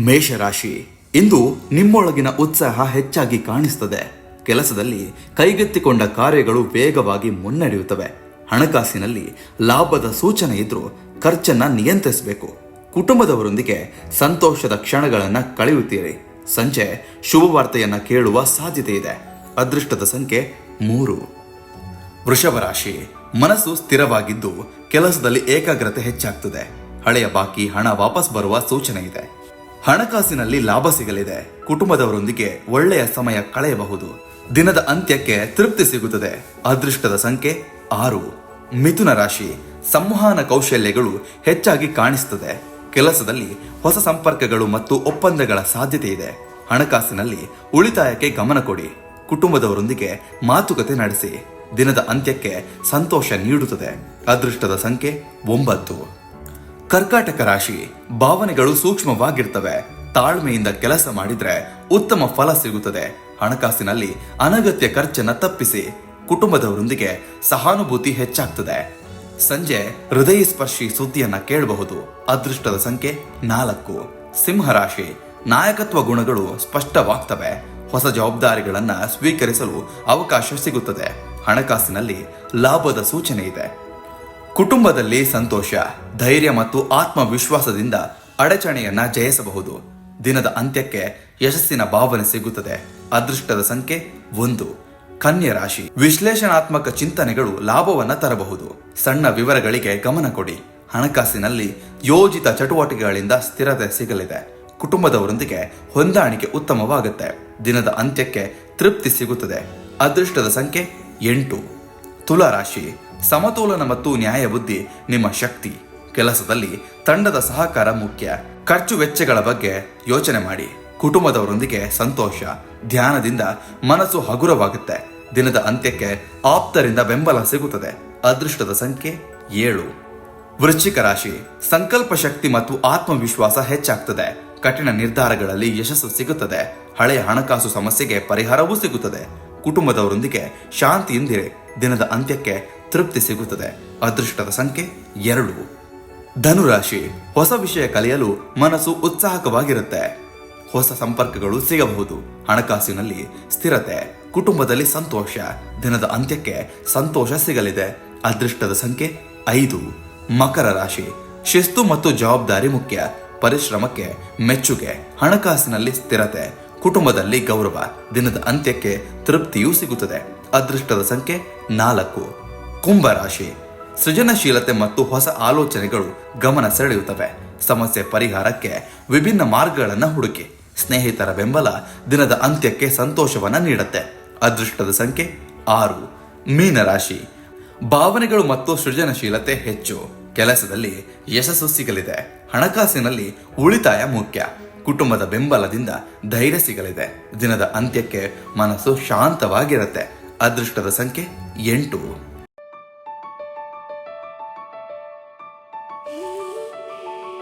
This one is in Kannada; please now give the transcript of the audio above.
ಮೇಷರಾಶಿ, ಇಂದು ನಿಮ್ಮೊಳಗಿನ ಉತ್ಸಾಹ ಹೆಚ್ಚಾಗಿ ಕಾಣಿಸುತ್ತದೆ. ಕೆಲಸದಲ್ಲಿ ಕೈಗೆತ್ತಿಕೊಂಡ ಕಾರ್ಯಗಳು ವೇಗವಾಗಿ ಮುನ್ನಡೆಯುತ್ತವೆ. ಹಣಕಾಸಿನಲ್ಲಿ ಲಾಭದ ಸೂಚನೆ ಇದ್ರೂ ಖರ್ಚನ್ನ ನಿಯಂತ್ರಿಸಬೇಕು. ಕುಟುಂಬದವರೊಂದಿಗೆ ಸಂತೋಷದ ಕ್ಷಣಗಳನ್ನು ಕಳೆಯುತ್ತೀರಿ. ಸಂಜೆ ಶುಭವಾರ್ತೆಯನ್ನ ಕೇಳುವ ಸಾಧ್ಯತೆ ಇದೆ. ಅದೃಷ್ಟದ ಸಂಖ್ಯೆ 3. ವೃಷಭ ರಾಶಿ, ಮನಸ್ಸು ಸ್ಥಿರವಾಗಿದ್ದು ಕೆಲಸದಲ್ಲಿ ಏಕಾಗ್ರತೆ ಹೆಚ್ಚಾಗ್ತದೆ. ಹಳೆಯ ಬಾಕಿ ಹಣ ವಾಪಸ್ ಬರುವ ಸೂಚನೆ ಇದೆ. ಹಣಕಾಸಿನಲ್ಲಿ ಲಾಭ ಸಿಗಲಿದೆ. ಕುಟುಂಬದವರೊಂದಿಗೆ ಒಳ್ಳೆಯ ಸಮಯ ಕಳೆಯಬಹುದು. ದಿನದ ಅಂತ್ಯಕ್ಕೆ ತೃಪ್ತಿ ಸಿಗುತ್ತದೆ. ಅದೃಷ್ಟದ ಸಂಖ್ಯೆ 6. ಮಿಥುನ ರಾಶಿ, ಸಂವಹನ ಕೌಶಲ್ಯಗಳು ಹೆಚ್ಚಾಗಿ ಕಾಣಿಸುತ್ತದೆ. ಕೆಲಸದಲ್ಲಿ ಹೊಸ ಸಂಪರ್ಕಗಳು ಮತ್ತು ಒಪ್ಪಂದಗಳ ಸಾಧ್ಯತೆ ಇದೆ. ಹಣಕಾಸಿನಲ್ಲಿ ಉಳಿತಾಯಕ್ಕೆ ಗಮನ ಕೊಡಿ. ಕುಟುಂಬದವರೊಂದಿಗೆ ಮಾತುಕತೆ ನಡೆಸಿ. ದಿನದ ಅಂತ್ಯಕ್ಕೆ ಸಂತೋಷ ನೀಡುತ್ತದೆ. ಅದೃಷ್ಟದ ಸಂಖ್ಯೆ 9. ಕರ್ಕಾಟಕ ರಾಶಿ, ಭಾವನೆಗಳು ಸೂಕ್ಷ್ಮವಾಗಿರ್ತವೆ. ತಾಳ್ಮೆಯಿಂದ ಕೆಲಸ ಮಾಡಿದ್ರೆ ಉತ್ತಮ ಫಲ ಸಿಗುತ್ತದೆ. ಹಣಕಾಸಿನಲ್ಲಿ ಅನಗತ್ಯ ಖರ್ಚನ್ನ ತಪ್ಪಿಸಿ. ಕುಟುಂಬದವರೊಂದಿಗೆ ಸಹಾನುಭೂತಿ ಹೆಚ್ಚಾಗ್ತದೆ. ಸಂಜೆ ಹೃದಯ ಸ್ಪರ್ಶಿ ಸುದ್ದಿಯನ್ನ ಕೇಳಬಹುದು. ಅದೃಷ್ಟದ ಸಂಖ್ಯೆ 4. ಸಿಂಹರಾಶಿ, ನಾಯಕತ್ವ ಗುಣಗಳು ಸ್ಪಷ್ಟವಾಗ್ತವೆ. ಹೊಸ ಜವಾಬ್ದಾರಿಗಳನ್ನ ಸ್ವೀಕರಿಸಲು ಅವಕಾಶ ಸಿಗುತ್ತದೆ. ಹಣಕಾಸಿನಲ್ಲಿ ಲಾಭದ ಸೂಚನೆ ಇದೆ. ಕುಟುಂಬದಲ್ಲಿ ಸಂತೋಷ, ಧೈರ್ಯ ಮತ್ತು ಆತ್ಮವಿಶ್ವಾಸದಿಂದ ಅಡಚಣೆಯನ್ನ ಜಯಿಸಬಹುದು. ದಿನದ ಅಂತ್ಯಕ್ಕೆ ಯಶಸ್ಸಿನ ಭಾವನೆ ಸಿಗುತ್ತದೆ. ಅದೃಷ್ಟದ ಸಂಖ್ಯೆ 1. ಕನ್ಯಾ ರಾಶಿ, ವಿಶ್ಲೇಷಣಾತ್ಮಕ ಚಿಂತನೆಗಳು ಲಾಭವನ್ನ ತರಬಹುದು. ಸಣ್ಣ ವಿವರಗಳಿಗೆ ಗಮನ ಕೊಡಿ. ಹಣಕಾಸಿನಲ್ಲಿ ಯೋಜಿತ ಚಟುವಟಿಕೆಗಳಿಂದ ಸ್ಥಿರತೆ ಸಿಗಲಿದೆ. ಕುಟುಂಬದವರೊಂದಿಗೆ ಹೊಂದಾಣಿಕೆ ಉತ್ತಮವಾಗುತ್ತೆ. ದಿನದ ಅಂತ್ಯಕ್ಕೆ ತೃಪ್ತಿ ಸಿಗುತ್ತದೆ. ಅದೃಷ್ಟದ ಸಂಖ್ಯೆ 8. ತುಲಾ ರಾಶಿ, ಸಮತೋಲನ ಮತ್ತು ನ್ಯಾಯ ಬುದ್ಧಿ ನಿಮ್ಮ ಶಕ್ತಿ. ಕೆಲಸದಲ್ಲಿ ತಂಡದ ಸಹಕಾರ ಮುಖ್ಯ. ಖರ್ಚು ವೆಚ್ಚಗಳ ಬಗ್ಗೆ ಯೋಚನೆ ಮಾಡಿ. ಕುಟುಂಬದವರೊಂದಿಗೆ ಸಂತೋಷ, ಧ್ಯಾನದಿಂದ ಮನಸ್ಸು ಹಗುರವಾಗುತ್ತೆ. ದಿನದ ಅಂತ್ಯಕ್ಕೆ ಆಪ್ತರಿಂದ ಬೆಂಬಲ ಸಿಗುತ್ತದೆ. ಅದೃಷ್ಟದ ಸಂಖ್ಯೆ 7. ವೃಶ್ಚಿಕ ರಾಶಿ, ಸಂಕಲ್ಪ ಶಕ್ತಿ ಮತ್ತು ಆತ್ಮವಿಶ್ವಾಸ ಹೆಚ್ಚಾಗ್ತದೆ. ಕಠಿಣ ನಿರ್ಧಾರಗಳಲ್ಲಿ ಯಶಸ್ಸು ಸಿಗುತ್ತದೆ. ಹಳೆಯ ಹಣಕಾಸು ಸಮಸ್ಯೆಗೆ ಪರಿಹಾರವೂ ಸಿಗುತ್ತದೆ. ಕುಟುಂಬದವರೊಂದಿಗೆ ಶಾಂತಿಯಿಂದಿರಿ. ದಿನದ ಅಂತ್ಯಕ್ಕೆ ತೃಪ್ತಿ ಸಿಗುತ್ತದೆ. ಅದೃಷ್ಟದ ಸಂಖ್ಯೆ 2. ಧನುರಾಶಿ, ಹೊಸ ವಿಷಯ ಕಲಿಯಲು ಮನಸ್ಸು ಉತ್ಸಾಹಕವಾಗಿರುತ್ತೆ. ಹೊಸ ಸಂಪರ್ಕಗಳು ಸಿಗಬಹುದು. ಹಣಕಾಸಿನಲ್ಲಿ ಸ್ಥಿರತೆ, ಕುಟುಂಬದಲ್ಲಿ ಸಂತೋಷ. ದಿನದ ಅಂತ್ಯಕ್ಕೆ ಸಂತೋಷ ಸಿಗಲಿದೆ. ಅದೃಷ್ಟದ ಸಂಖ್ಯೆ 5. ಮಕರ ರಾಶಿ, ಶಿಸ್ತು ಮತ್ತು ಜವಾಬ್ದಾರಿ ಮುಖ್ಯ. ಪರಿಶ್ರಮಕ್ಕೆ ಮೆಚ್ಚುಗೆ. ಹಣಕಾಸಿನಲ್ಲಿ ಸ್ಥಿರತೆ, ಕುಟುಂಬದಲ್ಲಿ ಗೌರವ. ದಿನದ ಅಂತ್ಯಕ್ಕೆ ತೃಪ್ತಿಯೂ ಸಿಗುತ್ತದೆ. ಅದೃಷ್ಟದ ಸಂಖ್ಯೆ 4. ಕುಂಭರಾಶಿ, ಸೃಜನಶೀಲತೆ ಮತ್ತು ಹೊಸ ಆಲೋಚನೆಗಳು ಗಮನ ಸೆಳೆಯುತ್ತವೆ. ಸಮಸ್ಯೆ ಪರಿಹಾರಕ್ಕೆ ವಿಭಿನ್ನ ಮಾರ್ಗಗಳನ್ನು ಹುಡುಕಿ. ಸ್ನೇಹಿತರ ಬೆಂಬಲ ದಿನದ ಅಂತ್ಯಕ್ಕೆ ಸಂತೋಷವನ್ನ ನೀಡುತ್ತೆ. ಅದೃಷ್ಟದ ಸಂಖ್ಯೆ 6. ಮೀನರಾಶಿ, ಭಾವನೆಗಳು ಮತ್ತು ಸೃಜನಶೀಲತೆ ಹೆಚ್ಚು. ಕೆಲಸದಲ್ಲಿ ಯಶಸ್ಸು ಸಿಗಲಿದೆ. ಹಣಕಾಸಿನಲ್ಲಿ ಉಳಿತಾಯ ಮುಖ್ಯ. ಕುಟುಂಬದ ಬೆಂಬಲದಿಂದ ಧೈರ್ಯ ಸಿಗಲಿದೆ. ದಿನದ ಅಂತ್ಯಕ್ಕೆ ಮನಸ್ಸು ಶಾಂತವಾಗಿರುತ್ತೆ. ಅದೃಷ್ಟದ ಸಂಖ್ಯೆ 8.